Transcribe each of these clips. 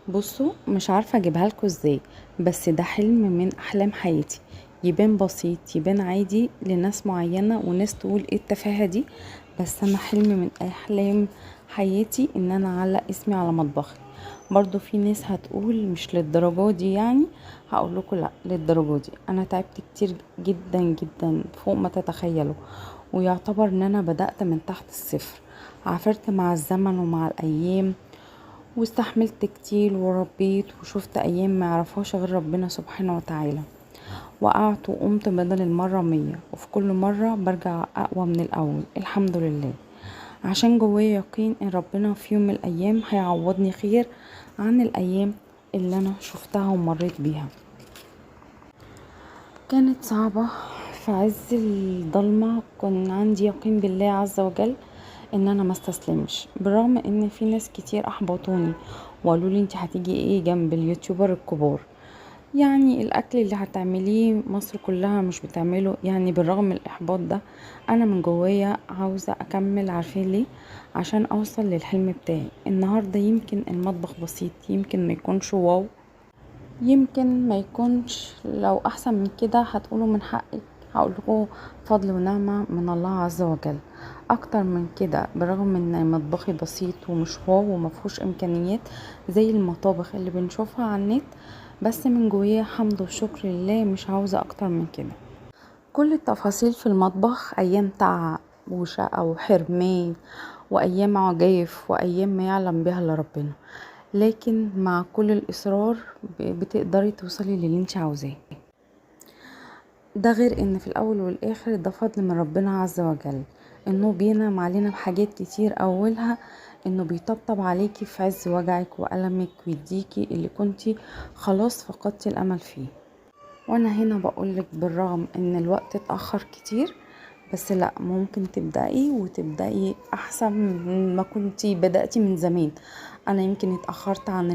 بصوا، مش عارفة اجيبها لكم ازاي، بس ده حلم من احلام حياتي. يبان بسيط، يبان عادي لناس معينة وناس تقول ايه التفاهة دي، بس انا حلم من احلام حياتي ان انا اعلق اسمي على مطبخي. برضو في ناس هتقول مش للدرجة دي يعني. هقول لكم لا، للدرجة دي. انا تعبت كتير جدا جدا فوق ما تتخيلوا، ويعتبر ان انا بدأت من تحت الصفر. عافرت مع الزمن ومع الايام، واستحملت كتير وربيت وشفت ايام ما يعرفهاش غير ربنا سبحانه وتعالى. وقعت وقمت بدل المرة 100، وفي كل مرة برجع اقوى من الاول الحمد لله. عشان جوايا يقين ان ربنا في يوم من الايام هيعوضني خير عن الايام اللي انا شفتها ومريت بيها. كانت صعبة. في عز الضلمة كان عندي يقين بالله عز وجل ان انا ما استسلمش، بالرغم ان في ناس كتير احبطوني وقالوا لي انت هتيجي ايه جنب اليوتيوبر الكبار؟ يعني الاكل اللي هتعمليه مصر كلها مش بتعمله. يعني بالرغم من الاحباط ده، انا من جوايا عاوزة اكمل. عارفين ليه؟ عشان اوصل للحلم بتاعي. النهاردة يمكن المطبخ بسيط، يمكن ما يكونش واو، يمكن ما يكونش لو احسن من كده هتقولوا من حقك. هقول لكم فضل ونعمة من الله عز وجل. اكتر من كده، برغم ان مطبخي بسيط ومش واو ومفهوش امكانيات زي المطابخ اللي بنشوفها على النت، بس من جوايا حمد وشكر لله، مش عاوزة اكتر من كده. كل التفاصيل في المطبخ ايام تعب وشقة وحرمان، وايام عجايف، وايام ما يعلم بها الا ربنا. لكن مع كل الاصرار بتقدري توصلي للي انت عاوزاه. ده غير ان في الاول والاخر ده فضل من ربنا عز وجل، انه بينعم علينا بحاجات كتير. اولها انه بيطبطب عليكي في عز وجعك والمك، ويديكي اللي كنتي خلاص فقدتي الامل فيه. وانا هنا بقولك بالرغم ان الوقت اتأخر كتير، بس لا، ممكن تبدأي وتبدأي احسن من ما كنتي بدأتي من زمان. انا يمكن اتأخرت عن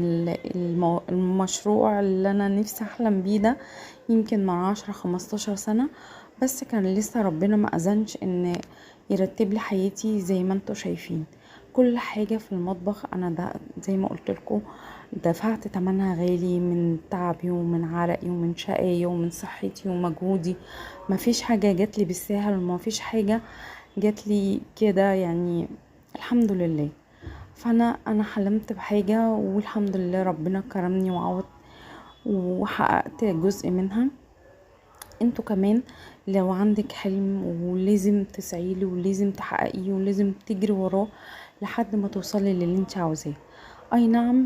المشروع اللي انا نفسي احلم بيه ده، يمكن من 10 15 سنة. بس كان لسه ربنا ما اذنش ان يرتب لي حياتي زي ما انتوا شايفين. كل حاجة في المطبخ انا ده زي ما قلت لكم دفعت تمنها غالي، من تعبي ومن عرقي ومن شقاي ومن صحتي ومجهودي. مفيش حاجة جاتلي بالسهل، ومفيش حاجة جاتلي كده يعني. الحمد لله. فانا حلمت بحاجة والحمد لله ربنا كرمني وعوض وحققت جزء منها. انتوا كمان لو عندك حلم ولازم تسعيله ولازم تحققيه ولازم تجري وراه لحد ما توصلي للي انت عاوزاه. اي نعم،